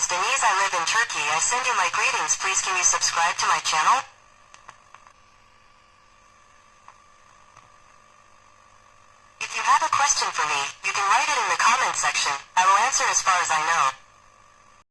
is Denise. I live in Turkey. I send you my greetings. Please can you subscribe to my channel? If you have a question for me, you can write it in the comment section. I will answer as far as I know.